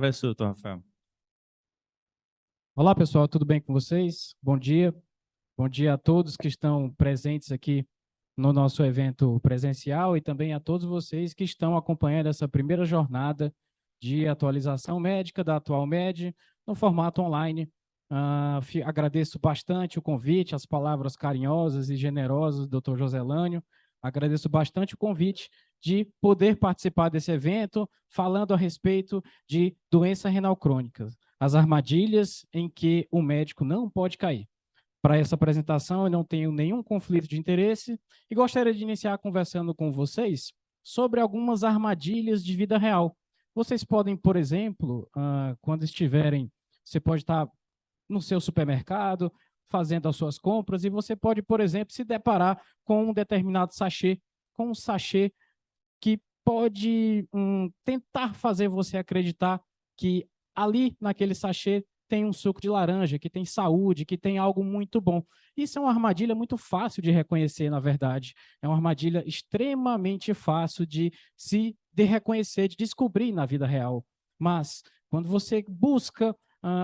Professor Rafael. Olá, pessoal, tudo bem com vocês? Bom dia. Bom dia a todos que estão presentes aqui no nosso evento presencial e também a todos vocês que estão acompanhando essa primeira jornada de atualização médica da Atualmed no formato online. Agradeço bastante o convite, as palavras carinhosas e generosas do Dr. Joselânio. Agradeço bastante o convite de poder participar desse evento falando a respeito de doença renal crônica, as armadilhas em que o médico não pode cair. Para essa apresentação, eu não tenho nenhum conflito de interesse e gostaria de iniciar conversando com vocês sobre algumas armadilhas de vida real. Vocês podem, por exemplo, quando estiverem, você pode estar no seu supermercado, fazendo as suas compras, e você pode, por exemplo, se deparar com um determinado sachê, com um sachê que pode tentar fazer você acreditar que ali naquele sachê tem um suco de laranja, que tem saúde, que tem algo muito bom. Isso é uma armadilha muito fácil de reconhecer, na verdade. É uma armadilha extremamente fácil de reconhecer, de descobrir na vida real. Mas quando você busca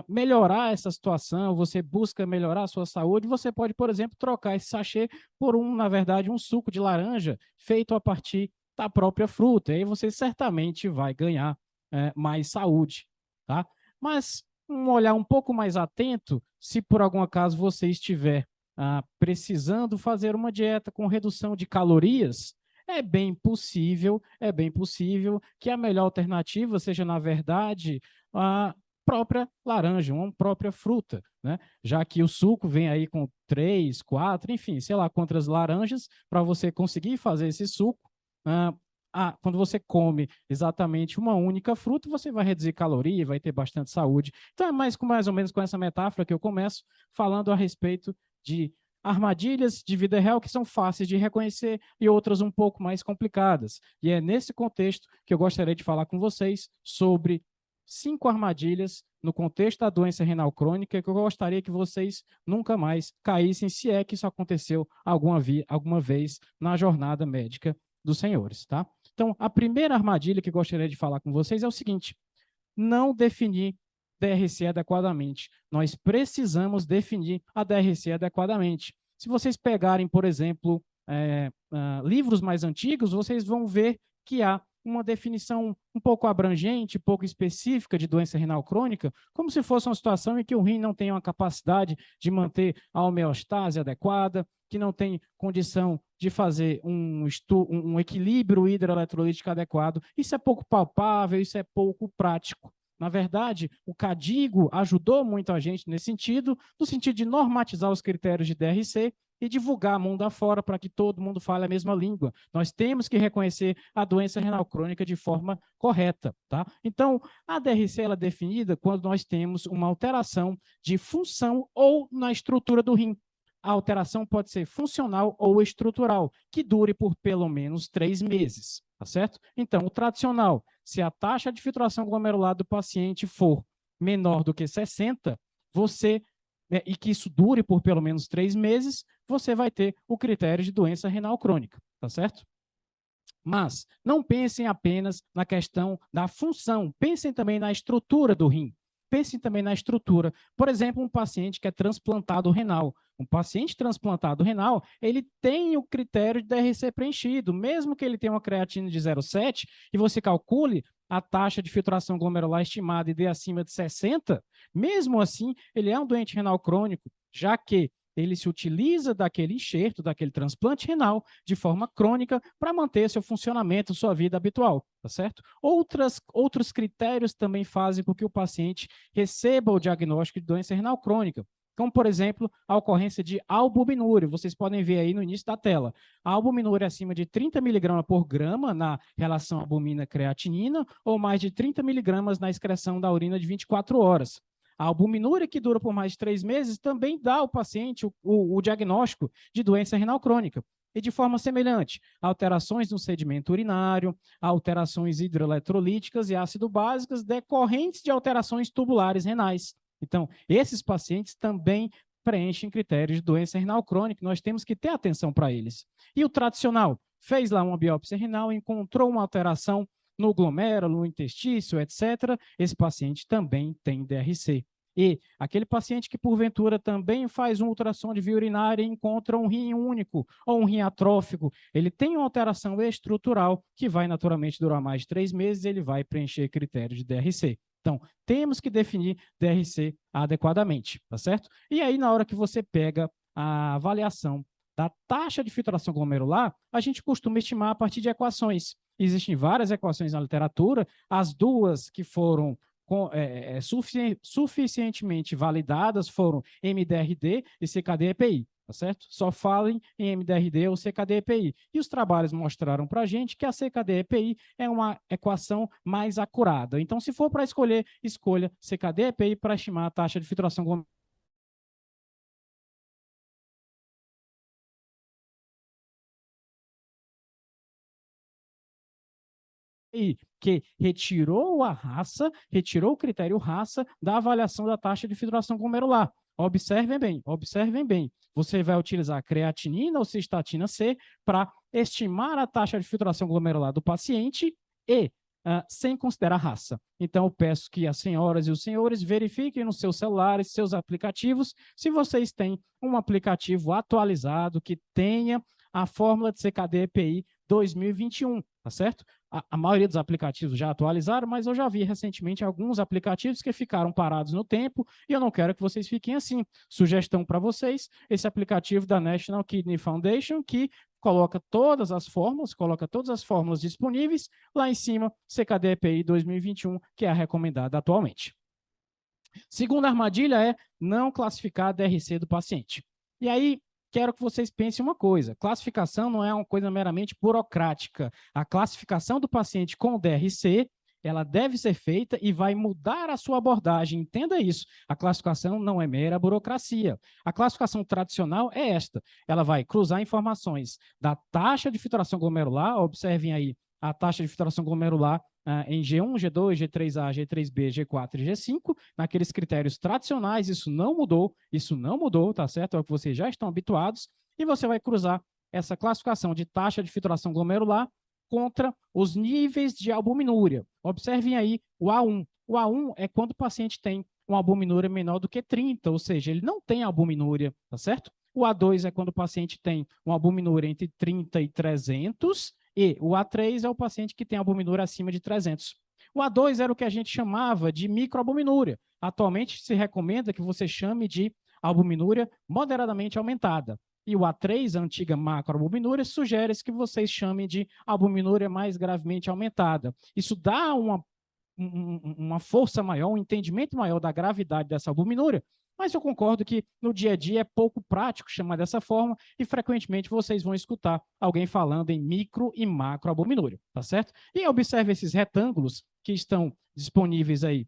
melhorar essa situação, você busca melhorar a sua saúde, você pode, por exemplo, trocar esse sachê por na verdade, um suco de laranja feito a partir da própria fruta. E aí você certamente vai ganhar mais saúde, tá? Mas um olhar um pouco mais atento, se por algum acaso você estiver precisando fazer uma dieta com redução de calorias, é bem possível que a melhor alternativa seja, na verdade, a própria laranja, uma própria fruta, né? Já que o suco vem aí com 3, 4, enfim, sei lá quantas laranjas, para você conseguir fazer esse suco, quando você come exatamente uma única fruta, você vai reduzir caloria, vai ter bastante saúde. Então é mais ou menos com essa metáfora que eu começo falando a respeito de armadilhas de vida real que são fáceis de reconhecer e outras um pouco mais complicadas. E é nesse contexto que eu gostaria de falar com vocês sobre 5 armadilhas no contexto da doença renal crônica que eu gostaria que vocês nunca mais caíssem, se é que isso aconteceu alguma vez na jornada médica dos senhores, tá? Então, a primeira armadilha que eu gostaria de falar com vocês é o seguinte: não definir DRC adequadamente. Nós precisamos definir a DRC adequadamente. Se vocês pegarem, por exemplo, livros mais antigos, vocês vão ver que há uma definição um pouco abrangente, pouco específica de doença renal crônica, como se fosse uma situação em que o rim não tem uma capacidade de manter a homeostase adequada, que não tem condição de fazer um equilíbrio hidroeletrolítico adequado. Isso é pouco palpável, isso é pouco prático. Na verdade, o CADIGO ajudou muito a gente nesse sentido, no sentido de normatizar os critérios de DRC e divulgar mundo afora para que todo mundo fale a mesma língua. Nós temos que reconhecer a doença renal crônica de forma correta, tá? Então, a DRC ela é definida quando nós temos uma alteração de função ou na estrutura do rim. A alteração pode ser funcional ou estrutural, que dure por pelo menos 3 meses, tá certo? Então, o tradicional, se a taxa de filtração glomerular do paciente for menor do que 60, e que isso dure por pelo menos 3 meses, você vai ter o critério de doença renal crônica, tá certo? Mas não pensem apenas na questão da função, pensem também na estrutura do rim. Pensem também na estrutura. Por exemplo, um paciente que é transplantado renal. Um paciente transplantado renal, ele tem o critério de DRC preenchido, mesmo que ele tenha uma creatina de 0,7 e você calcule a taxa de filtração glomerular estimada e dê acima de 60, mesmo assim, ele é um doente renal crônico, já que ele se utiliza daquele enxerto, daquele transplante renal, de forma crônica, para manter seu funcionamento, sua vida habitual, tá certo? Outros critérios também fazem com que o paciente receba o diagnóstico de doença renal crônica, como, por exemplo, a ocorrência de albuminúria. Vocês podem ver aí no início da tela. A albuminúria acima de 30 mg por grama na relação albumina-creatinina ou mais de 30 mg na excreção da urina de 24 horas. A albuminúria, que dura por mais de 3 meses, também dá ao paciente o diagnóstico de doença renal crônica. E de forma semelhante, alterações no sedimento urinário, alterações hidroeletrolíticas e ácido-básicas decorrentes de alterações tubulares renais. Então, esses pacientes também preenchem critérios de doença renal crônica, nós temos que ter atenção para eles. E o tradicional, fez lá uma biópsia renal, encontrou uma alteração no glomérulo, no intestino, etc., esse paciente também tem DRC. E aquele paciente que, porventura, também faz um ultrassom de via urinária e encontra um rim único ou um rim atrófico, ele tem uma alteração estrutural que vai naturalmente durar mais de 3 meses, ele vai preencher critério de DRC. Então, temos que definir DRC adequadamente, tá certo? E aí, na hora que você pega a avaliação da taxa de filtração glomerular, a gente costuma estimar a partir de equações. Existem várias equações na literatura, as duas que foram suficientemente validadas foram MDRD e CKD-EPI, tá certo? Só falem em MDRD ou CKD-EPI. E os trabalhos mostraram para a gente que a CKD-EPI é uma equação mais acurada. Então, se for para escolher, escolha CKD-EPI para estimar a taxa de filtração glomerular. Que retirou a raça, retirou o critério raça da avaliação da taxa de filtração glomerular. Observem bem. Você vai utilizar creatinina ou cistatina C para estimar a taxa de filtração glomerular do paciente e sem considerar raça. Então, eu peço que as senhoras e os senhores verifiquem nos seus celulares, seus aplicativos, se vocês têm um aplicativo atualizado que tenha a fórmula de CKD-EPI 2021, tá certo? A maioria dos aplicativos já atualizaram, mas eu já vi recentemente alguns aplicativos que ficaram parados no tempo e eu não quero que vocês fiquem assim. Sugestão para vocês, esse aplicativo da National Kidney Foundation, que coloca todas as fórmulas disponíveis, lá em cima, CKD-EPI 2021, que é a recomendada atualmente. Segunda armadilha é não classificar a DRC do paciente. E aí, quero que vocês pensem uma coisa, classificação não é uma coisa meramente burocrática. A classificação do paciente com DRC, ela deve ser feita e vai mudar a sua abordagem. Entenda isso. A classificação não é mera burocracia. A classificação tradicional é esta. Ela vai cruzar informações da taxa de filtração glomerular, observem aí a taxa de filtração glomerular em G1, G2, G3A, G3B, G4 e G5, naqueles critérios tradicionais, isso não mudou, tá certo? É o que vocês já estão habituados, e você vai cruzar essa classificação de taxa de filtração glomerular contra os níveis de albuminúria. Observem aí o A1. O A1 é quando o paciente tem uma albuminúria menor do que 30, ou seja, ele não tem albuminúria, tá certo? O A2 é quando o paciente tem uma albuminúria entre 30 e 300, e o A3 é o paciente que tem albuminúria acima de 300. O A2 era o que a gente chamava de microalbuminúria. Atualmente se recomenda que você chame de albuminúria moderadamente aumentada. E o A3, a antiga macroalbuminúria, sugere que vocês chamem de albuminúria mais gravemente aumentada. Isso dá uma força maior, um entendimento maior da gravidade dessa albuminúria, mas eu concordo que no dia a dia é pouco prático chamar dessa forma e frequentemente vocês vão escutar alguém falando em micro e macroalbuminúria, tá certo? E observe esses retângulos que estão disponíveis aí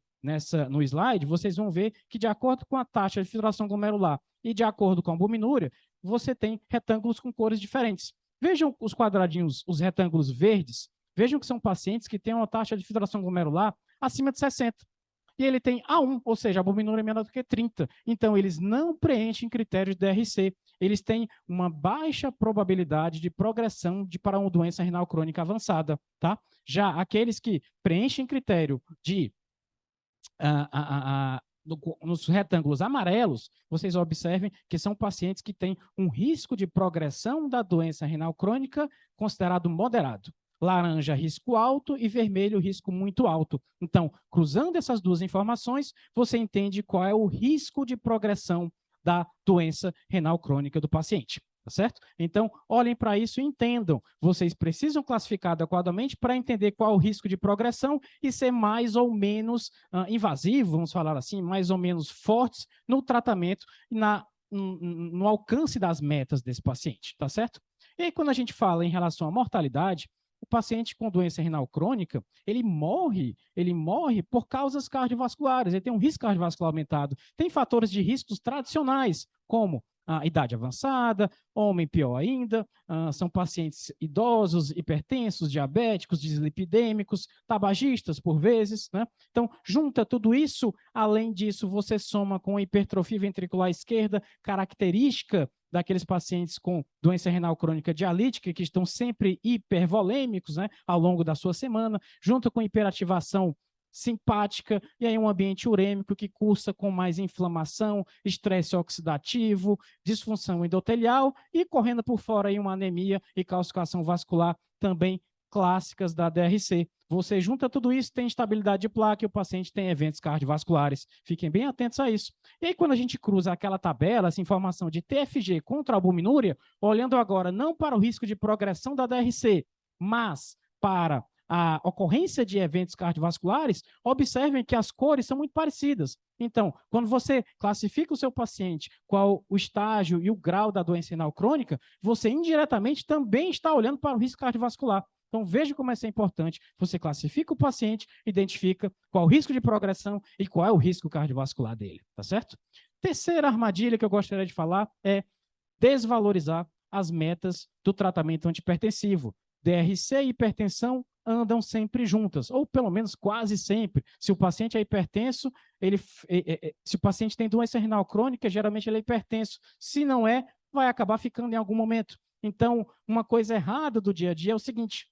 no slide, vocês vão ver que de acordo com a taxa de filtração glomerular e de acordo com a albuminúria, você tem retângulos com cores diferentes. Vejam os quadradinhos, os retângulos verdes, vejam que são pacientes que têm uma taxa de filtração glomerular acima de 60. E ele tem A1, ou seja, a albuminúria é menor do que 30. Então, eles não preenchem critérios de DRC. Eles têm uma baixa probabilidade de progressão para uma doença renal crônica avançada, tá? Já aqueles que preenchem critério de nos retângulos amarelos, vocês observem que são pacientes que têm um risco de progressão da doença renal crônica considerado moderado. Laranja, risco alto, e vermelho, risco muito alto. Então, cruzando essas duas informações, você entende qual é o risco de progressão da doença renal crônica do paciente, tá certo? Então, olhem para isso e entendam. Vocês precisam classificar adequadamente para entender qual é o risco de progressão e ser mais ou menos invasivo, vamos falar assim, mais ou menos fortes no tratamento e no alcance das metas desse paciente, tá certo? E aí, quando a gente fala em relação à mortalidade, o paciente com doença renal crônica, ele morre por causas cardiovasculares, ele tem um risco cardiovascular aumentado. Tem fatores de riscos tradicionais, como idade avançada, homem pior ainda, são pacientes idosos, hipertensos, diabéticos, dislipidêmicos, tabagistas por vezes, né? Então, junta tudo isso, além disso, você soma com a hipertrofia ventricular esquerda, característica daqueles pacientes com doença renal crônica dialítica, que estão sempre hipervolêmicos, né, ao longo da sua semana, junto com hiperativação simpática, e aí um ambiente urêmico que cursa com mais inflamação, estresse oxidativo, disfunção endotelial e correndo por fora aí uma anemia e calcificação vascular também clássicas da DRC. Você junta tudo isso, tem instabilidade de placa e o paciente tem eventos cardiovasculares. Fiquem bem atentos a isso. E aí, quando a gente cruza aquela tabela, essa informação de TFG contra a albuminúria, olhando agora não para o risco de progressão da DRC, mas para a ocorrência de eventos cardiovasculares, observem que as cores são muito parecidas. Então, quando você classifica o seu paciente qual o estágio e o grau da doença renal crônica, você indiretamente também está olhando para o risco cardiovascular. Então, veja como isso é importante. Você classifica o paciente, identifica qual o risco de progressão e qual é o risco cardiovascular dele, tá certo? Terceira armadilha que eu gostaria de falar é desvalorizar as metas do tratamento antihipertensivo. DRC e hipertensão andam sempre juntas, ou pelo menos quase sempre. Se o paciente é hipertenso, se o paciente tem doença renal crônica, geralmente ele é hipertenso. Se não é, vai acabar ficando em algum momento. Então, uma coisa errada do dia a dia é o seguinte: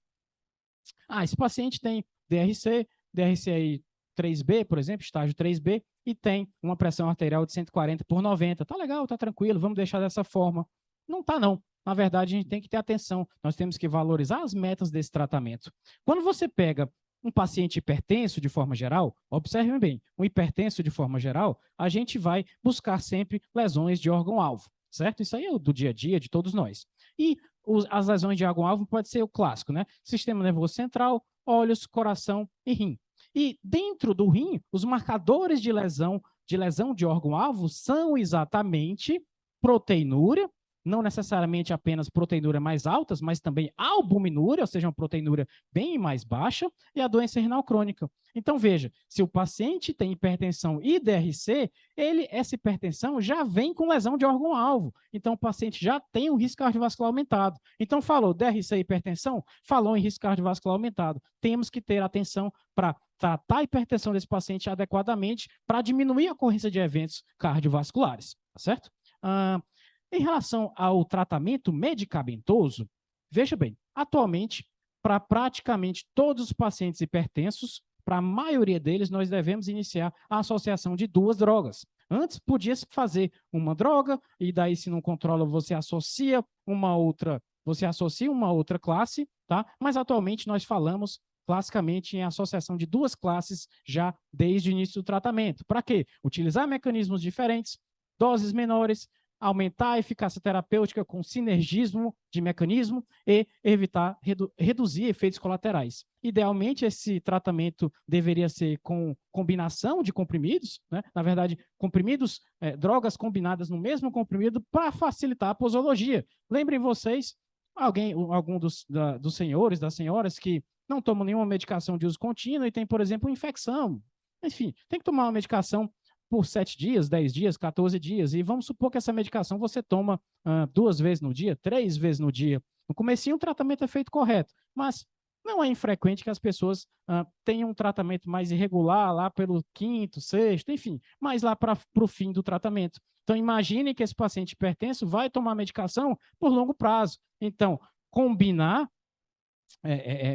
esse paciente tem DRC aí 3B, por exemplo, estágio 3B, e tem uma pressão arterial de 140/90. Tá legal, tá tranquilo, vamos deixar dessa forma. Não tá, não. Na verdade, a gente tem que ter atenção. Nós temos que valorizar as metas desse tratamento. Quando você pega um paciente hipertenso, de forma geral, observem bem, um hipertenso, de forma geral, a gente vai buscar sempre lesões de órgão-alvo, certo? Isso aí é do dia a dia de todos nós. E as lesões de órgão-alvo pode ser o clássico, né? Sistema nervoso central, olhos, coração e rim. E dentro do rim, os marcadores de lesão de órgão-alvo são exatamente proteinúria, não necessariamente apenas proteinúria mais altas, mas também albuminúria, ou seja, uma proteinúria bem mais baixa, e a doença renal crônica. Então, veja, se o paciente tem hipertensão e DRC, essa hipertensão já vem com lesão de órgão-alvo. Então, o paciente já tem um risco cardiovascular aumentado. Então, falou DRC e hipertensão, falou em risco cardiovascular aumentado. Temos que ter atenção para tratar a hipertensão desse paciente adequadamente para diminuir a ocorrência de eventos cardiovasculares, tá certo? Em relação ao tratamento medicamentoso, veja bem, atualmente, para praticamente todos os pacientes hipertensos, para a maioria deles, nós devemos iniciar a associação de duas drogas. Antes, podia-se fazer uma droga, e daí, se não controla, você associa uma outra classe, tá? Mas atualmente nós falamos classicamente em associação de duas classes já desde o início do tratamento. Para quê? Utilizar mecanismos diferentes, doses menores, aumentar a eficácia terapêutica com sinergismo de mecanismo e evitar reduzir efeitos colaterais. Idealmente, esse tratamento deveria ser com combinação de comprimidos, né? Na verdade, comprimidos, drogas combinadas no mesmo comprimido para facilitar a posologia. Lembrem vocês, algum dos senhores, das senhoras que não tomam nenhuma medicação de uso contínuo e tem, por exemplo, infecção. Enfim, tem que tomar uma medicação por 7 dias, 10 dias, 14 dias, e vamos supor que essa medicação você toma 2 vezes no dia, 3 vezes no dia. No comecinho o tratamento é feito correto, mas não é infrequente que as pessoas tenham um tratamento mais irregular lá pelo 5º, 6º, enfim, mais lá para o fim do tratamento. Então imagine que esse paciente hipertenso vai tomar medicação por longo prazo. Então, combinar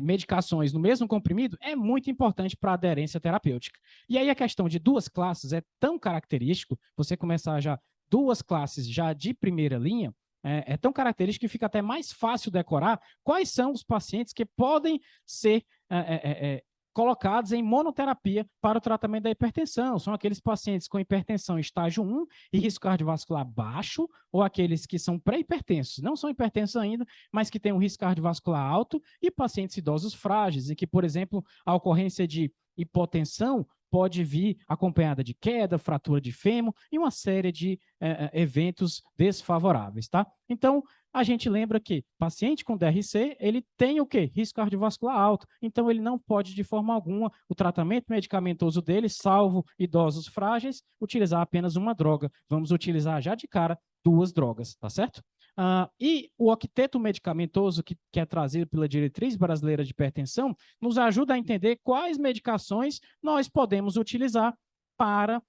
medicações no mesmo comprimido é muito importante para a aderência terapêutica. E aí a questão de duas classes é tão característico, você começar já duas classes já de primeira linha, é tão característico que fica até mais fácil decorar quais são os pacientes que podem ser colocados em monoterapia para o tratamento da hipertensão. São aqueles pacientes com hipertensão estágio 1 e risco cardiovascular baixo, ou aqueles que são pré-hipertensos, não são hipertensos ainda, mas que têm um risco cardiovascular alto, e pacientes idosos frágeis, em que, por exemplo, a ocorrência de hipotensão pode vir acompanhada de queda, fratura de fêmur e uma série de eventos desfavoráveis, tá? Então, a gente lembra que paciente com DRC, ele tem o quê? Risco cardiovascular alto. Então, ele não pode, de forma alguma, o tratamento medicamentoso dele, salvo idosos frágeis, utilizar apenas uma droga. Vamos utilizar já de cara duas drogas, tá certo? E o octeto medicamentoso que é trazido pela Diretriz Brasileira de Hipertensão nos ajuda a entender quais medicações nós podemos utilizar para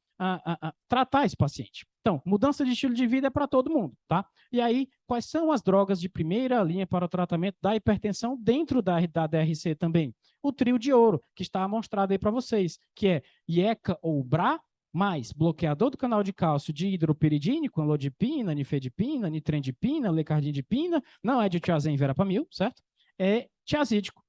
tratar esse paciente. Então, mudança de estilo de vida é para todo mundo, tá? E aí, quais são as drogas de primeira linha para o tratamento da hipertensão dentro da DRC também? O trio de ouro, que está mostrado aí para vocês, que é IECA ou BRA, mais bloqueador do canal de cálcio de hidropiridínico, amlodipina, nifedipina, nitrendipina, lecardindipina, não é de tiazem e verapamil, certo? É tiazídico.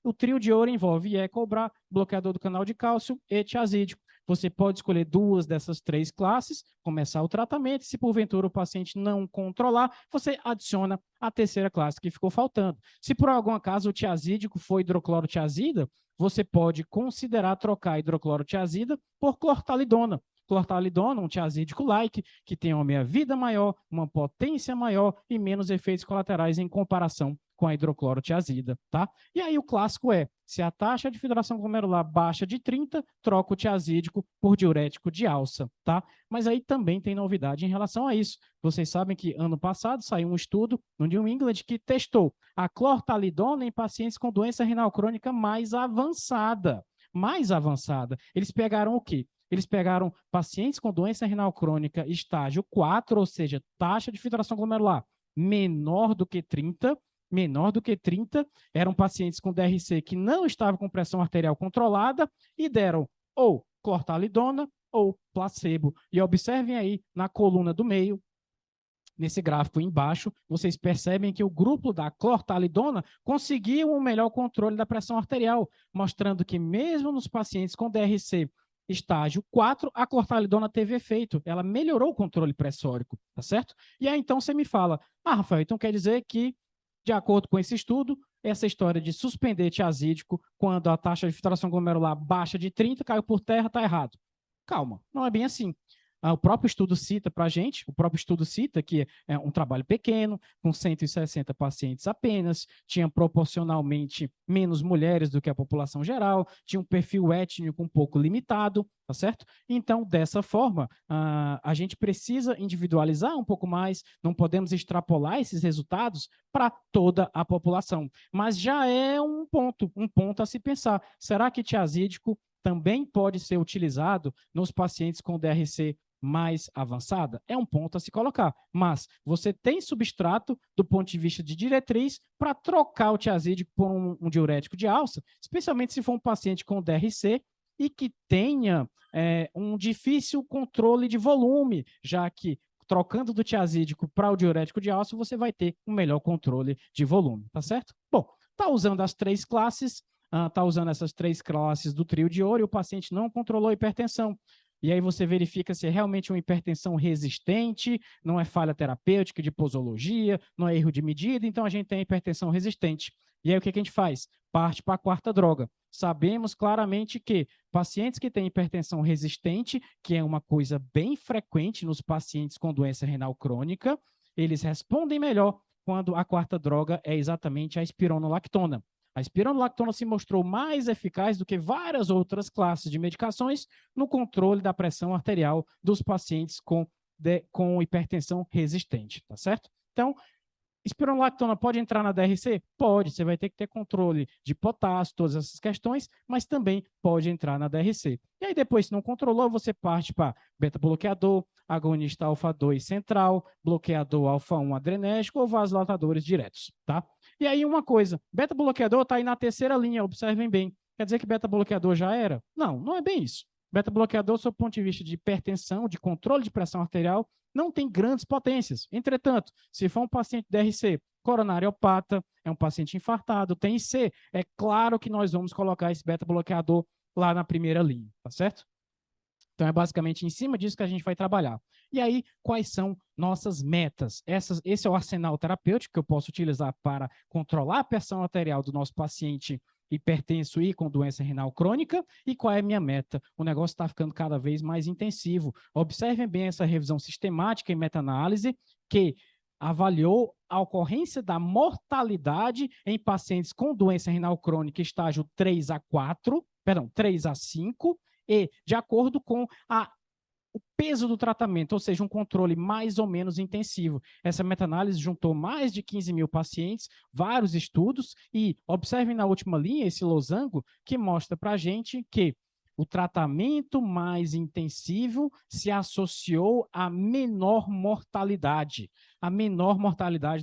O trio de ouro envolve IECA ou BRA, bloqueador do canal de cálcio e tiazídico. Você pode escolher duas dessas três classes, começar o tratamento, e se porventura o paciente não controlar, você adiciona a terceira classe que ficou faltando. Se por algum acaso o tiazídico for hidroclorotiazida, você pode considerar trocar a hidroclorotiazida por clortalidona. Clortalidona, um tiazídico-like, que tem uma meia-vida maior, uma potência maior e menos efeitos colaterais em comparação com a hidroclorotiazida, tá? E aí o clássico é, se a taxa de filtração glomerular baixa de 30, troca o tiazídico por diurético de alça, tá? Mas aí também tem novidade em relação a isso. Vocês sabem que ano passado saiu um estudo no New England que testou a clortalidona em pacientes com doença renal crônica mais avançada. Mais avançada. Eles pegaram o quê? Eles pegaram pacientes com doença renal crônica estágio 4, ou seja, taxa de filtração glomerular menor do que 30, eram pacientes com DRC que não estavam com pressão arterial controlada e deram ou clortalidona ou placebo. E observem aí na coluna do meio, nesse gráfico embaixo, vocês percebem que o grupo da clortalidona conseguiu um melhor controle da pressão arterial, mostrando que mesmo nos pacientes com DRC estágio 4, a clortalidona teve efeito, ela melhorou o controle pressórico, tá certo? E aí então você me fala, Rafael, então quer dizer que, de acordo com esse estudo, essa história de suspender tiazídico quando a taxa de filtração glomerular baixa de 30 caiu por terra, está errado. Calma, não é bem assim. O próprio estudo cita para a gente, que é um trabalho pequeno, com 160 pacientes apenas, tinha proporcionalmente menos mulheres do que a população geral, tinha um perfil étnico um pouco limitado, tá certo? Então, dessa forma, a gente precisa individualizar um pouco mais, não podemos extrapolar esses resultados para toda a população. Mas já é um ponto a se pensar. Será que tiazídico também pode ser utilizado nos pacientes com DRC mais avançada? É um ponto a se colocar, mas você tem substrato do ponto de vista de diretriz para trocar o tiazídico por um diurético de alça, especialmente se for um paciente com DRC e que tenha um difícil controle de volume, já que trocando do tiazídico para o diurético de alça, você vai ter um melhor controle de volume, tá certo? Bom, está usando as três classes, está usando essas três classes do trio de ouro e o paciente não controlou a hipertensão. E aí você verifica se é realmente uma hipertensão resistente, não é falha terapêutica de posologia, não é erro de medida, então a gente tem hipertensão resistente. E aí o que a gente faz? Parte para a quarta droga. Sabemos claramente que pacientes que têm hipertensão resistente, que é uma coisa bem frequente nos pacientes com doença renal crônica, eles respondem melhor quando a quarta droga é exatamente a espironolactona. A espironolactona se mostrou mais eficaz do que várias outras classes de medicações no controle da pressão arterial dos pacientes com hipertensão resistente, tá certo? Então, espironolactona pode entrar na DRC? Pode, você vai ter que ter controle de potássio, todas essas questões, mas também pode entrar na DRC. E aí depois, se não controlou, você parte para beta-bloqueador, agonista alfa-2 central, bloqueador alfa-1 adrenérgico ou vasodilatadores diretos, tá? E aí uma coisa, beta-bloqueador está aí na terceira linha, observem bem. Quer dizer que beta-bloqueador já era? Não, não é bem isso. Beta-bloqueador, sob o ponto de vista de hipertensão, de controle de pressão arterial, não tem grandes potências. Entretanto, se for um paciente DRC coronariopata, é um paciente infartado, tem IC, é claro que nós vamos colocar esse beta-bloqueador lá na primeira linha, tá certo? Então, é basicamente em cima disso que a gente vai trabalhar. E aí, quais são nossas metas? Esse é o arsenal terapêutico que eu posso utilizar para controlar a pressão arterial do nosso paciente hipertenso e com doença renal crônica. E qual é a minha meta? O negócio está ficando cada vez mais intensivo. Observem bem essa revisão sistemática e meta-análise que avaliou a ocorrência da mortalidade em pacientes com doença renal crônica estágio 3 a 5, e, de acordo com a o peso do tratamento, ou seja, um controle mais ou menos intensivo. Essa meta-análise juntou mais de 15 mil pacientes, vários estudos, e observem na última linha esse losango que mostra para a gente que o tratamento mais intensivo se associou à menor mortalidade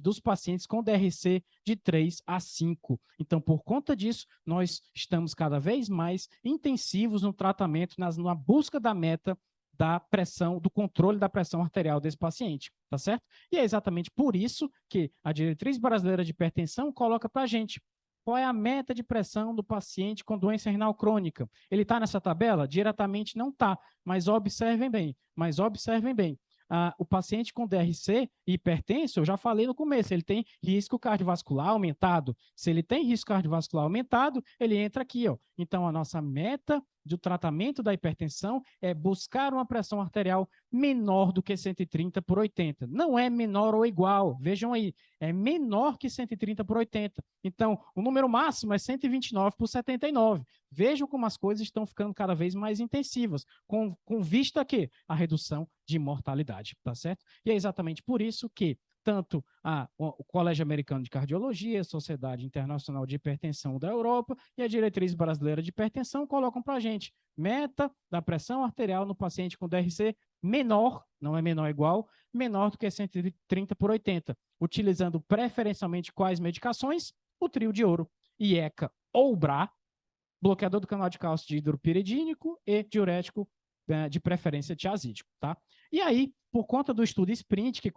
dos pacientes com DRC de 3 a 5. Então, por conta disso, nós estamos cada vez mais intensivos no tratamento, na busca da meta da pressão, do controle da pressão arterial desse paciente, tá certo? E é exatamente por isso que a Diretriz Brasileira de Hipertensão coloca para a gente qual é a meta de pressão do paciente com doença renal crônica. Ele está nessa tabela? Diretamente não está, mas observem bem, o paciente com DRC e hipertenso, eu já falei no começo, ele tem risco cardiovascular aumentado. Se ele tem risco cardiovascular aumentado, ele entra aqui, ó. Então, a nossa meta do tratamento da hipertensão é buscar uma pressão arterial menor do que 130 por 80. Não é menor ou igual, vejam aí, é menor que 130 por 80. Então, o número máximo é 129 por 79. Vejam como as coisas estão ficando cada vez mais intensivas, com vista a quê? A redução de mortalidade, tá certo? E é exatamente por isso que tanto o Colégio Americano de Cardiologia, a Sociedade Internacional de Hipertensão da Europa e a Diretriz Brasileira de Hipertensão colocam para a gente meta da pressão arterial no paciente com DRC menor, não é menor igual, menor do que 130 por 80, utilizando preferencialmente quais medicações? O trio de ouro, IECA ou BRA, bloqueador do canal de cálcio de hidropiridínico e diurético de preferência tiazídico, tá? E aí, por conta do estudo SPRINT, que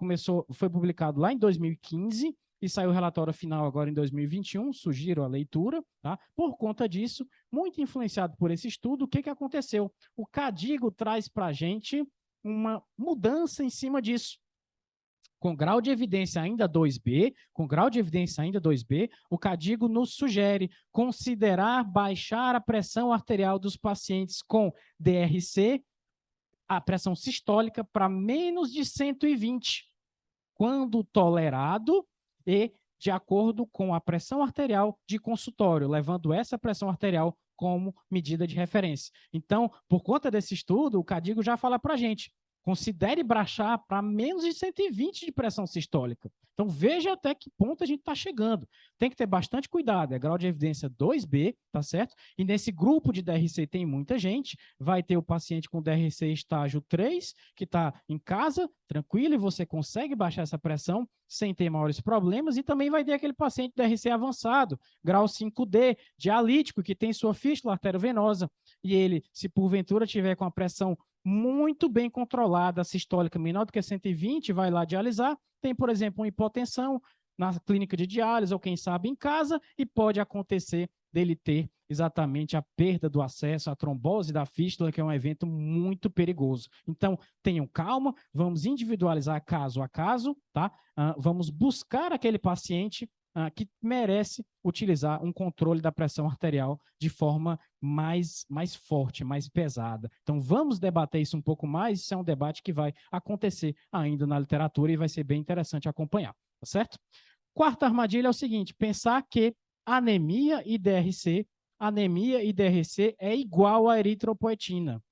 foi publicado lá em 2015 e saiu o relatório final agora em 2021, sugiro a leitura, tá? Por conta disso, muito influenciado por esse estudo, o que aconteceu? O KDIGO traz para a gente uma mudança em cima disso. Com grau de evidência ainda 2B, o KDIGO nos sugere considerar baixar a pressão arterial dos pacientes com DRC, a pressão sistólica, para menos de 120, quando tolerado e de acordo com a pressão arterial de consultório, levando essa pressão arterial como medida de referência. Então, por conta desse estudo, o KDIGO já fala para a gente, considere baixar para menos de 120 de pressão sistólica. Então, veja até que ponto a gente está chegando. Tem que ter bastante cuidado. É grau de evidência 2B, tá certo? E nesse grupo de DRC tem muita gente. Vai ter o paciente com DRC estágio 3, que está em casa, tranquilo, e você consegue baixar essa pressão sem ter maiores problemas. E também vai ter aquele paciente DRC avançado, grau 5D, dialítico, que tem sua fístula arteriovenosa. E ele, se porventura tiver com a pressão muito bem controlada, a sistólica menor do que 120, vai lá dialisar, tem, por exemplo, uma hipotensão na clínica de diálise, ou quem sabe em casa, e pode acontecer dele ter exatamente a perda do acesso à trombose da fístula, que é um evento muito perigoso. Então, tenham calma, vamos individualizar caso a caso, tá? Vamos buscar aquele paciente que merece utilizar um controle da pressão arterial de forma mais forte, mais pesada. Então, vamos debater isso um pouco mais, isso é um debate que vai acontecer ainda na literatura e vai ser bem interessante acompanhar, tá certo? Quarta armadilha é o seguinte, pensar que anemia e DRC é igual a eritropoetina.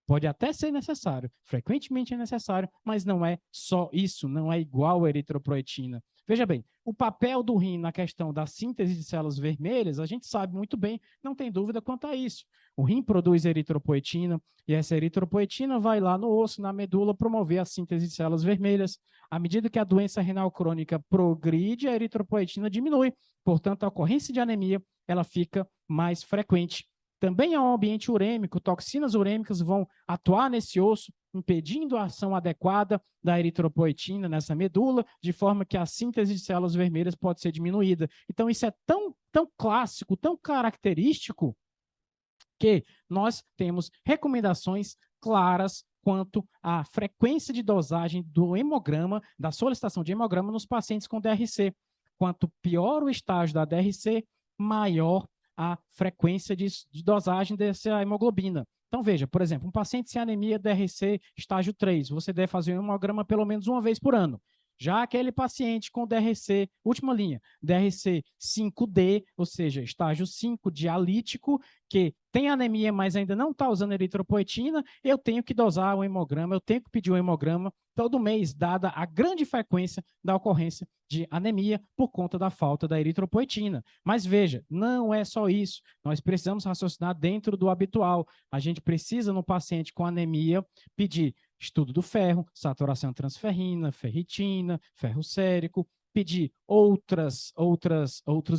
Pode até ser necessário, frequentemente é necessário, mas não é só isso, não é igual a eritropoetina. Veja bem, o papel do rim na questão da síntese de células vermelhas, a gente sabe muito bem, não tem dúvida quanto a isso. O rim produz eritropoetina e essa eritropoetina vai lá no osso, na medula, promover a síntese de células vermelhas. À medida que a doença renal crônica progride, a eritropoetina diminui. Portanto, a ocorrência de anemia ela fica mais frequente. Também é um ambiente urêmico, toxinas urêmicas vão atuar nesse osso, impedindo a ação adequada da eritropoetina nessa medula, de forma que a síntese de células vermelhas pode ser diminuída. Então, isso é tão clássico, tão característico, que nós temos recomendações claras quanto à frequência de dosagem do hemograma, da solicitação de hemograma nos pacientes com DRC. Quanto pior o estágio da DRC, maior a frequência de dosagem dessa hemoglobina. Então, veja, por exemplo, um paciente sem anemia DRC estágio 3, você deve fazer um hemograma pelo menos uma vez por ano. Já aquele paciente com DRC, última linha, DRC 5D, ou seja, estágio 5 dialítico, que tem anemia, mas ainda não está usando eritropoetina, eu tenho que dosar o hemograma, eu tenho que pedir o hemograma todo mês, dada a grande frequência da ocorrência de anemia por conta da falta da eritropoetina. Mas veja, não é só isso. Nós precisamos raciocinar dentro do habitual. A gente precisa, no paciente com anemia, pedir estudo do ferro, saturação transferrina, ferritina, ferro sérico, pedir outros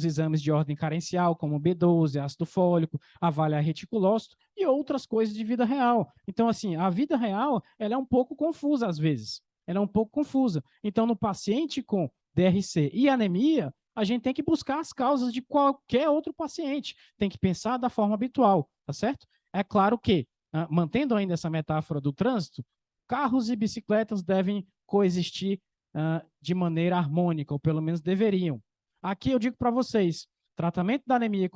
exames de ordem carencial, como B12, ácido fólico, avaliar reticulócito e outras coisas de vida real. Então, assim, a vida real, ela é um pouco confusa às vezes. Ela é um pouco confusa. Então, no paciente com DRC e anemia, a gente tem que buscar as causas de qualquer outro paciente. Tem que pensar da forma habitual, tá certo? É claro que, mantendo ainda essa metáfora do trânsito, carros e bicicletas devem coexistir de maneira harmônica, ou pelo menos deveriam. Aqui eu digo para vocês, tratamento da anemia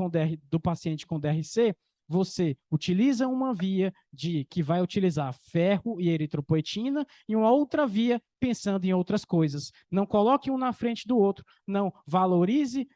do paciente com DRC, você utiliza uma via que vai utilizar ferro e eritropoetina e uma outra via pensando em outras coisas. Não coloque um na frente do outro, não valorize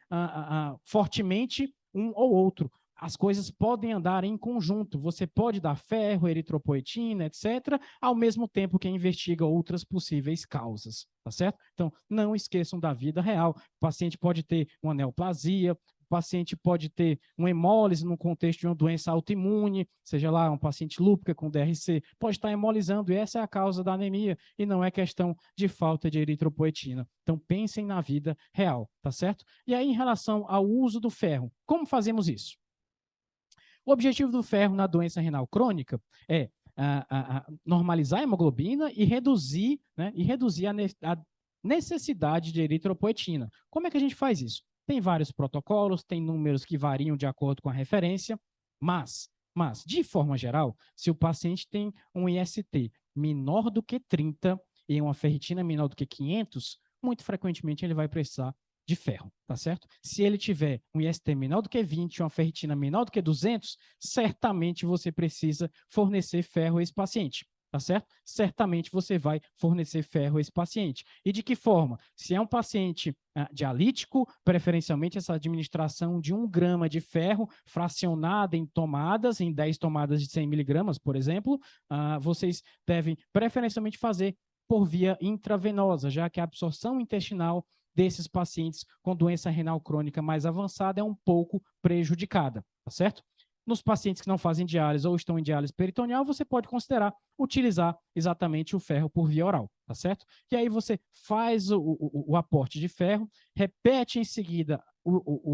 fortemente um ou outro. As coisas podem andar em conjunto. Você pode dar ferro, eritropoetina, etc., ao mesmo tempo que investiga outras possíveis causas, tá certo? Então, não esqueçam da vida real. O paciente pode ter uma neoplasia, o paciente pode ter uma hemólise no contexto de uma doença autoimune, seja lá um paciente lúpica com DRC, pode estar hemolizando, e essa é a causa da anemia, e não é questão de falta de eritropoetina. Então, pensem na vida real, tá certo? E aí, em relação ao uso do ferro, como fazemos isso? O objetivo do ferro na doença renal crônica é normalizar a hemoglobina e reduzir a necessidade de eritropoetina. Como é que a gente faz isso? Tem vários protocolos, tem números que variam de acordo com a referência, mas de forma geral, se o paciente tem um IST menor do que 30 e uma ferritina menor do que 500, muito frequentemente ele vai precisar de ferro, tá certo? Se ele tiver um IST menor do que 20, uma ferritina menor do que 200, certamente você precisa fornecer ferro a esse paciente, tá certo? Certamente você vai fornecer ferro a esse paciente. E de que forma? Se é um paciente dialítico, preferencialmente essa administração de 1 grama de ferro fracionada em tomadas, em 10 tomadas de 100 miligramas, por exemplo, vocês devem preferencialmente fazer por via intravenosa, já que a absorção intestinal desses pacientes com doença renal crônica mais avançada é um pouco prejudicada, tá certo? Nos pacientes que não fazem diálise ou estão em diálise peritoneal, você pode considerar utilizar exatamente o ferro por via oral, tá certo? E aí você faz o aporte de ferro, repete em seguida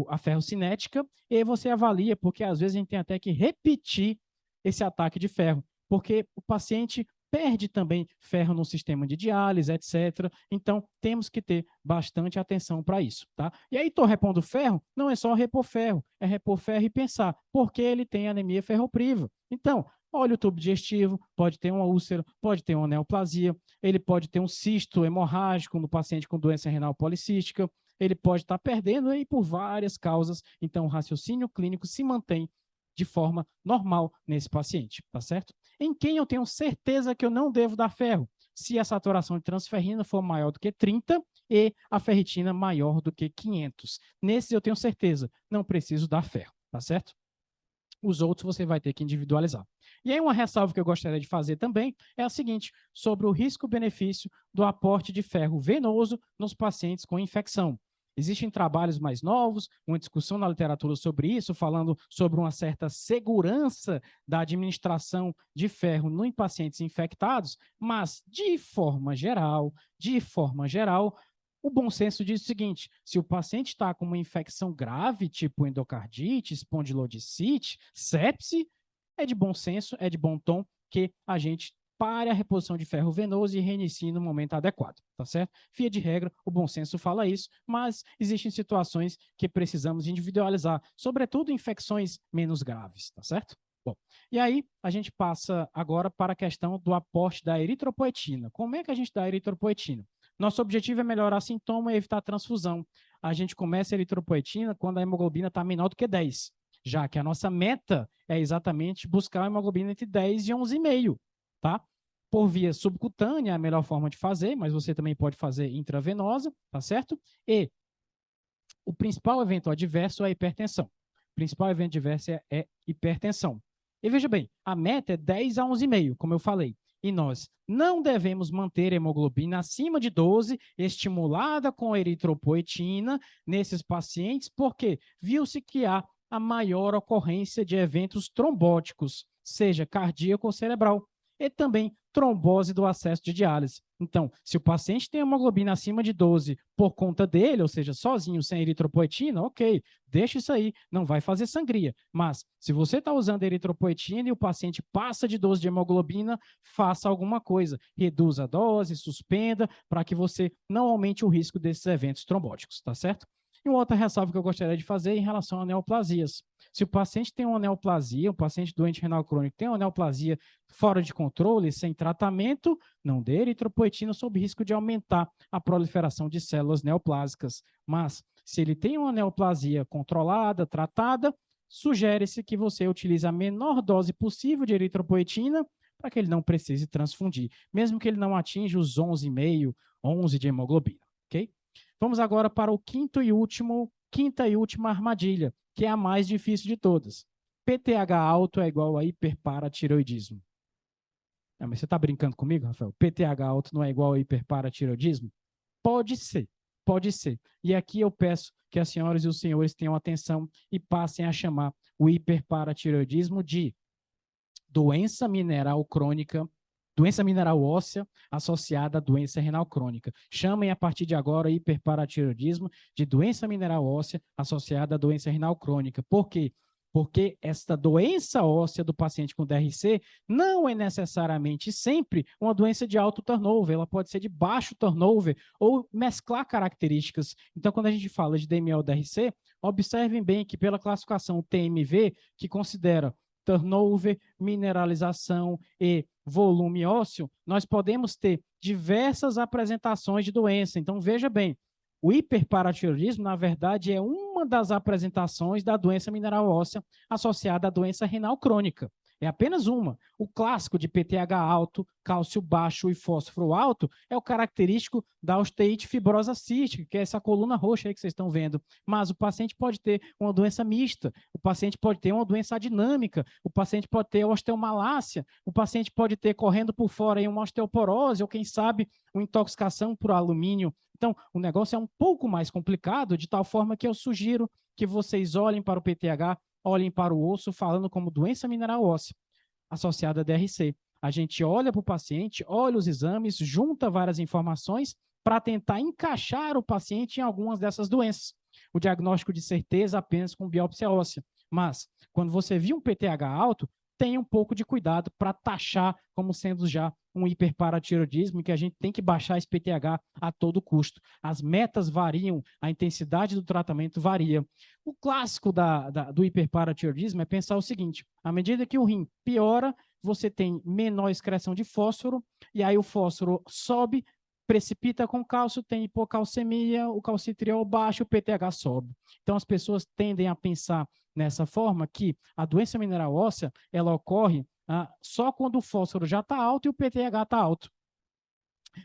a ferrocinética e você avalia, porque às vezes a gente tem até que repetir esse ataque de ferro, porque o paciente perde também ferro no sistema de diálise, etc. Então, temos que ter bastante atenção para isso, tá? E aí, estou repondo ferro, não é só repor ferro, é repor ferro e pensar por que ele tem anemia ferropriva. Então, olha o tubo digestivo, pode ter uma úlcera, pode ter uma neoplasia, ele pode ter um cisto hemorrágico no paciente com doença renal policística, ele pode estar perdendo aí por várias causas. Então, o raciocínio clínico se mantém de forma normal nesse paciente, tá certo? Em quem eu tenho certeza que eu não devo dar ferro? Se a saturação de transferrina for maior do que 30 e a ferritina maior do que 500. Nesses eu tenho certeza, não preciso dar ferro, tá certo? Os outros você vai ter que individualizar. E aí uma ressalva que eu gostaria de fazer também é a seguinte, sobre o risco-benefício do aporte de ferro venoso nos pacientes com infecção. Existem trabalhos mais novos, uma discussão na literatura sobre isso, falando sobre uma certa segurança da administração de ferro em pacientes infectados, mas, de forma geral, o bom senso diz o seguinte, se o paciente está com uma infecção grave, tipo endocardite, espondilodicite, sepse, é de bom senso, é de bom tom que a gente pare a reposição de ferro venoso e reinicie no momento adequado, tá certo? Via de regra, o bom senso fala isso, mas existem situações que precisamos individualizar, sobretudo infecções menos graves, tá certo? Bom, e aí a gente passa agora para a questão do aporte da eritropoetina. Como é que a gente dá eritropoetina? Nosso objetivo é melhorar sintoma e evitar transfusão. A gente começa a eritropoetina quando a hemoglobina está menor do que 10, já que a nossa meta é exatamente buscar a hemoglobina entre 10 e 11,5, tá? por via subcutânea, é a melhor forma de fazer, mas você também pode fazer intravenosa, tá certo? E o principal evento adverso é a hipertensão. O principal evento adverso é hipertensão. E veja bem, a meta é 10 a 11,5, como eu falei. E nós não devemos manter a hemoglobina acima de 12, estimulada com eritropoetina nesses pacientes, porque viu-se que há a maior ocorrência de eventos trombóticos, seja cardíaco ou cerebral, e também trombose do acesso de diálise. Então, se o paciente tem hemoglobina acima de 12 por conta dele, ou seja, sozinho, sem eritropoetina, ok, deixa isso aí, não vai fazer sangria. Mas, se você está usando eritropoetina e o paciente passa de 12 de hemoglobina, faça alguma coisa. Reduza a dose, suspenda, para que você não aumente o risco desses eventos trombóticos, tá certo? E uma outra ressalva que eu gostaria de fazer é em relação a neoplasias. Se o paciente tem uma neoplasia, o paciente doente renal crônico tem uma neoplasia fora de controle, sem tratamento, não dê eritropoetina sob risco de aumentar a proliferação de células neoplásicas. Mas, se ele tem uma neoplasia controlada, tratada, sugere-se que você utilize a menor dose possível de eritropoetina para que ele não precise transfundir, mesmo que ele não atinja os 11,5, 11 de hemoglobina, ok? Vamos agora para o quinta e última armadilha, que é a mais difícil de todas. PTH alto é igual a hiperparatireoidismo. Mas você está brincando comigo, Rafael? PTH alto não é igual a hiperparatireoidismo? Pode ser, pode ser. E aqui eu peço que as senhoras e os senhores tenham atenção e passem a chamar o hiperparatireoidismo de doença mineral crônica, doença mineral óssea associada à doença renal crônica. Chamem a partir de agora hiperparatireoidismo de doença mineral óssea associada à doença renal crônica. Por quê? Porque esta doença óssea do paciente com DRC não é necessariamente sempre uma doença de alto turnover, ela pode ser de baixo turnover ou mesclar características. Então, quando a gente fala de DMO-DRC, observem bem que pela classificação TMV, que considera turnover, mineralização e volume ósseo, nós podemos ter diversas apresentações de doença. Então, veja bem, o hiperparatireoidismo, na verdade, é uma das apresentações da doença mineral óssea associada à doença renal crônica. É apenas uma. O clássico de PTH alto, cálcio baixo e fósforo alto é o característico da osteite fibrosa cística, que é essa coluna roxa aí que vocês estão vendo. Mas o paciente pode ter uma doença mista, o paciente pode ter uma doença adinâmica, o paciente pode ter osteomalácia, o paciente pode ter correndo por fora aí uma osteoporose ou, quem sabe, uma intoxicação por alumínio. Então, o negócio é um pouco mais complicado, de tal forma que eu sugiro que vocês olhem para o PTH, olhem para o osso, falando como doença mineral óssea associada a DRC. A gente olha para o paciente, olha os exames, junta várias informações para tentar encaixar o paciente em algumas dessas doenças. O diagnóstico de certeza apenas com biópsia óssea. Mas, quando você viu um PTH alto, tenha um pouco de cuidado para taxar como sendo já um hiperparatireoidismo, que a gente tem que baixar esse PTH a todo custo. As metas variam, a intensidade do tratamento varia. O clássico do hiperparatireoidismo é pensar o seguinte: à medida que o rim piora, você tem menor excreção de fósforo, e aí o fósforo sobe, precipita com cálcio, tem hipocalcemia, o calcitriol baixa, o PTH sobe. Então, as pessoas tendem a pensar nessa forma que a doença mineral óssea, ela ocorre só quando o fósforo já está alto e o PTH está alto.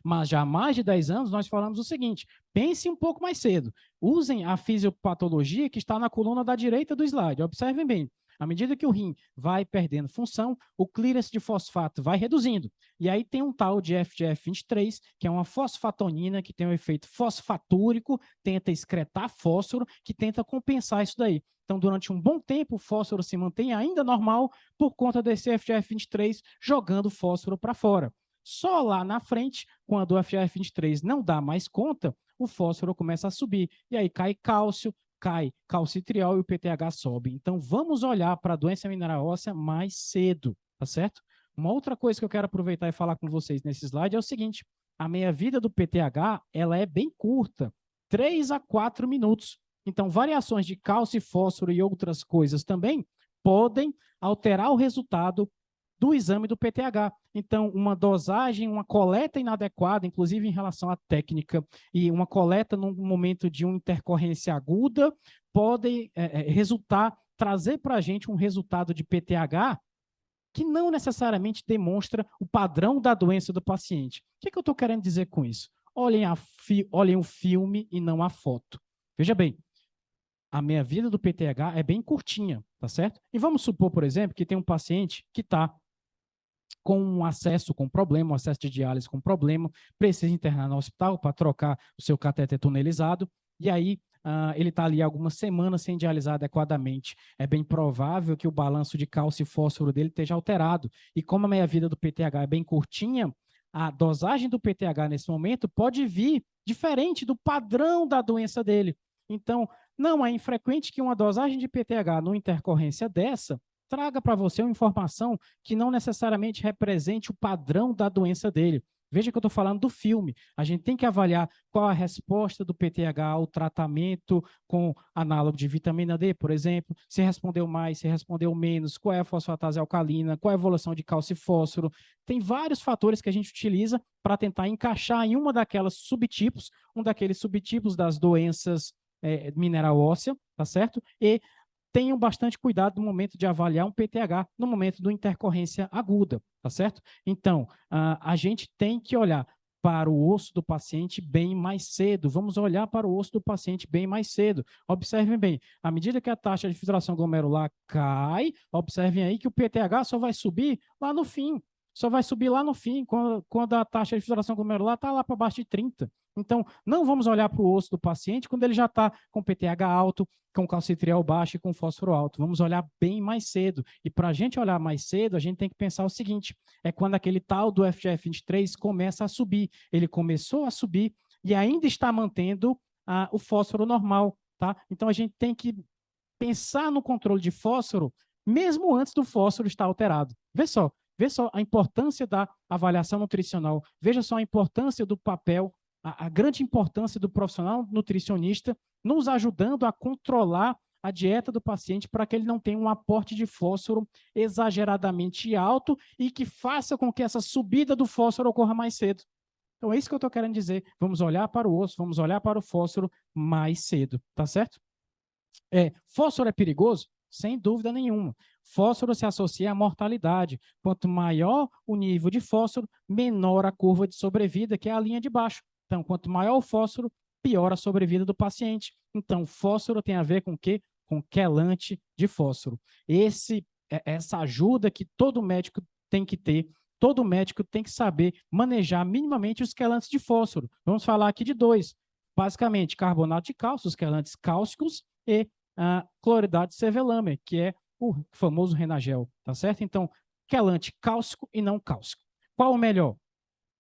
Mas já há mais de 10 anos nós falamos o seguinte: pense um pouco mais cedo. Usem a fisiopatologia que está na coluna da direita do slide. Observem bem. À medida que o rim vai perdendo função, o clearance de fosfato vai reduzindo. E aí tem um tal de FGF23, que é uma fosfatonina que tem um efeito fosfatúrico, tenta excretar fósforo, que tenta compensar isso daí. Então, durante um bom tempo, o fósforo se mantém ainda normal por conta desse FGF23 jogando fósforo para fora. Só lá na frente, quando o FGF23 não dá mais conta, o fósforo começa a subir. E aí cai cálcio, cai calcitriol e o PTH sobe. Então, vamos olhar para a doença mineral óssea mais cedo, tá certo? Uma outra coisa que eu quero aproveitar e falar com vocês nesse slide é o seguinte: a meia-vida do PTH, ela é bem curta, 3 a 4 minutos. Então, variações de cálcio, fósforo e outras coisas também podem alterar o resultado do exame do PTH. Então, uma dosagem, uma coleta inadequada, inclusive em relação à técnica, e uma coleta no momento de uma intercorrência aguda, pode trazer para a gente um resultado de PTH que não necessariamente demonstra o padrão da doença do paciente. O que eu estou querendo dizer com isso? Olhem o filme e não a foto. Veja bem, a meia-vida do PTH é bem curtinha, tá certo? E vamos supor, por exemplo, que tem um paciente que está com um acesso com problema, um acesso de diálise com problema, precisa internar no hospital para trocar o seu cateter tunelizado, e aí ele está ali algumas semanas sem dialisar adequadamente. É bem provável que o balanço de cálcio e fósforo dele esteja alterado. E como a meia-vida do PTH é bem curtinha, a dosagem do PTH nesse momento pode vir diferente do padrão da doença dele. Então, não é infrequente que uma dosagem de PTH numa intercorrência dessa traga para você uma informação que não necessariamente represente o padrão da doença dele. Veja que eu estou falando do filme. A gente tem que avaliar qual a resposta do PTH ao tratamento com análogo de vitamina D, por exemplo, se respondeu mais, se respondeu menos, qual é a fosfatase alcalina, qual é a evolução de cálcio e fósforo. Tem vários fatores que a gente utiliza para tentar encaixar em uma daquelas subtipos, um daqueles subtipos das doenças mineral óssea, tá certo? E tenham bastante cuidado no momento de avaliar um PTH, no momento de intercorrência aguda, tá certo? Então, a gente tem que olhar para o osso do paciente bem mais cedo. Vamos olhar para o osso do paciente bem mais cedo. Observem bem, à medida que a taxa de filtração glomerular cai, observem aí que o PTH só vai subir lá no fim. Só vai subir lá no fim, quando a taxa de filtração glomerular está lá para baixo de 30. Então, não vamos olhar para o osso do paciente quando ele já está com PTH alto, com calcitriol baixo e com fósforo alto. Vamos olhar bem mais cedo. E para a gente olhar mais cedo, a gente tem que pensar o seguinte, é quando aquele tal do FGF23 começa a subir. Ele começou a subir e ainda está mantendo o fósforo normal, tá? Então, a gente tem que pensar no controle de fósforo mesmo antes do fósforo estar alterado. Vê só a importância da avaliação nutricional, veja só a importância do papel, a grande importância do profissional nutricionista nos ajudando a controlar a dieta do paciente para que ele não tenha um aporte de fósforo exageradamente alto e que faça com que essa subida do fósforo ocorra mais cedo. Então é isso que eu estou querendo dizer. Vamos olhar para o osso, vamos olhar para o fósforo mais cedo, tá certo? Fósforo é perigoso? Sem dúvida nenhuma. Fósforo se associa à mortalidade. Quanto maior o nível de fósforo, menor a curva de sobrevida, que é a linha de baixo. Então, quanto maior o fósforo, pior a sobrevida do paciente. Então, fósforo tem a ver com o quê? Com quelante de fósforo. Essa ajuda que todo médico tem que ter, todo médico tem que saber manejar minimamente os quelantes de fósforo. Vamos falar aqui de dois. Basicamente, carbonato de cálcio, os quelantes cálcicos, e cloridade de cervelâmina, que é o famoso Renagel, tá certo? Então, quelante cálcico e não cálcico. Qual o melhor?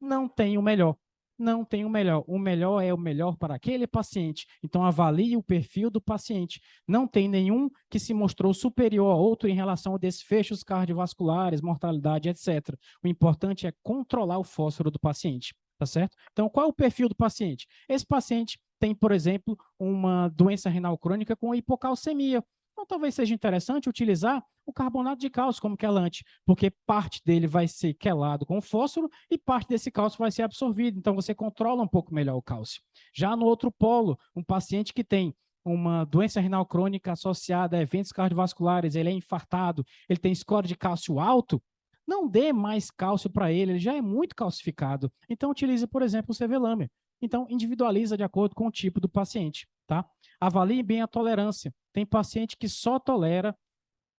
Não tem o melhor. Não tem o melhor. O melhor é o melhor para aquele paciente. Então, avalie o perfil do paciente. Não tem nenhum que se mostrou superior a outro em relação a desfechos cardiovasculares, mortalidade, etc. O importante é controlar o fósforo do paciente, tá certo? Então, qual é o perfil do paciente? Esse paciente tem, por exemplo, uma doença renal crônica com hipocalcemia. Então, talvez seja interessante utilizar o carbonato de cálcio como quelante, porque parte dele vai ser quelado com fósforo e parte desse cálcio vai ser absorvido. Então, você controla um pouco melhor o cálcio. Já no outro polo, um paciente que tem uma doença renal crônica associada a eventos cardiovasculares, ele é infartado, ele tem score de cálcio alto, não dê mais cálcio para ele já é muito calcificado. Então, utilize, por exemplo, o Cevelâmer. Então, individualiza de acordo com o tipo do paciente, tá? Avalie bem a tolerância. Tem paciente que só tolera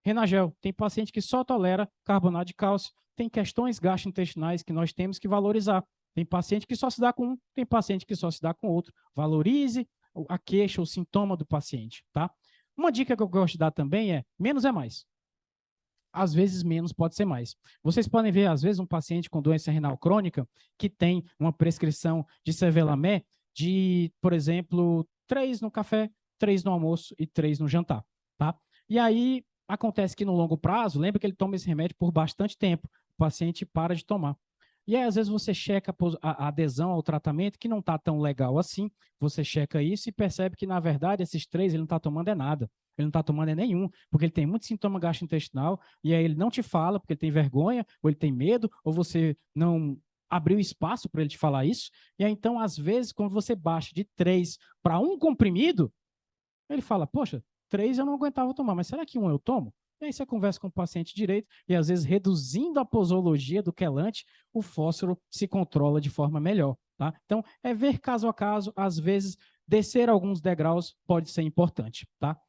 Renagel, tem paciente que só tolera carbonato de cálcio, tem questões gastrointestinais que nós temos que valorizar. Tem paciente que só se dá com um, tem paciente que só se dá com outro. Valorize a queixa, o sintoma do paciente, tá? Uma dica que eu gosto de dar também é menos é mais. Às vezes menos pode ser mais. Vocês podem ver, às vezes, um paciente com doença renal crônica que tem uma prescrição de Cervelamé de, por exemplo, 3 no café, 3 no almoço e 3 no jantar, tá? E aí, acontece que no longo prazo, lembra que ele toma esse remédio por bastante tempo, o paciente para de tomar. E aí, às vezes, você checa a adesão ao tratamento, que não está tão legal assim, você checa isso e percebe que, na verdade, esses 3 ele não está tomando nada. Ele não está tomando nenhum, porque ele tem muito sintoma gastrointestinal, e aí ele não te fala, porque ele tem vergonha, ou ele tem medo, ou você não abriu espaço para ele te falar isso. E aí, então, às vezes, quando você baixa de 3 para 1 comprimido, ele fala, poxa, 3 eu não aguentava tomar, mas será que 1 eu tomo? E aí você conversa com o paciente direito e, às vezes, reduzindo a posologia do quelante, o fósforo se controla de forma melhor, tá? Então, é ver caso a caso, às vezes, descer alguns degraus pode ser importante, tá?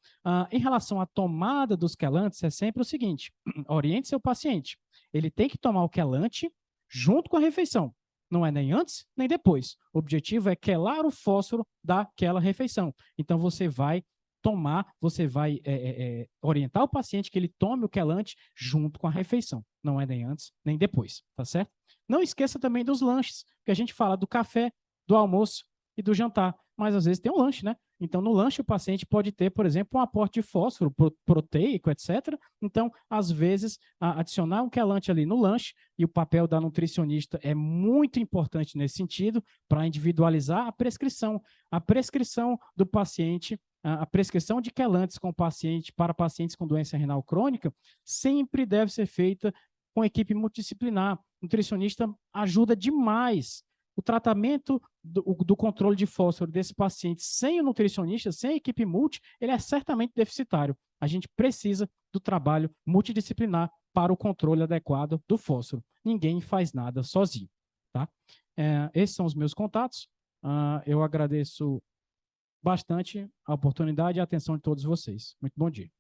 Em relação à tomada dos quelantes, é sempre o seguinte, oriente seu paciente. Ele tem que tomar o quelante junto com a refeição. Não é nem antes, nem depois. O objetivo é quelar o fósforo daquela refeição. Então, você vai orientar o paciente que ele tome o quelante junto com a refeição. Não é nem antes, nem depois, tá certo? Não esqueça também dos lanches, que a gente fala do café, do almoço e do jantar, mas às vezes tem um lanche, né? Então, no lanche, o paciente pode ter, por exemplo, um aporte de fósforo proteico, etc. Então, às vezes, adicionar um quelante ali no lanche, e o papel da nutricionista é muito importante nesse sentido, para individualizar a prescrição. A prescrição do paciente, a prescrição de quelantes para pacientes com doença renal crônica, sempre deve ser feita com equipe multidisciplinar. O nutricionista ajuda demais. O tratamento do controle de fósforo desse paciente sem o nutricionista, sem a equipe multi, ele é certamente deficitário. A gente precisa do trabalho multidisciplinar para o controle adequado do fósforo. Ninguém faz nada sozinho, tá? Esses são os meus contatos. Eu agradeço bastante a oportunidade e a atenção de todos vocês. Muito bom dia.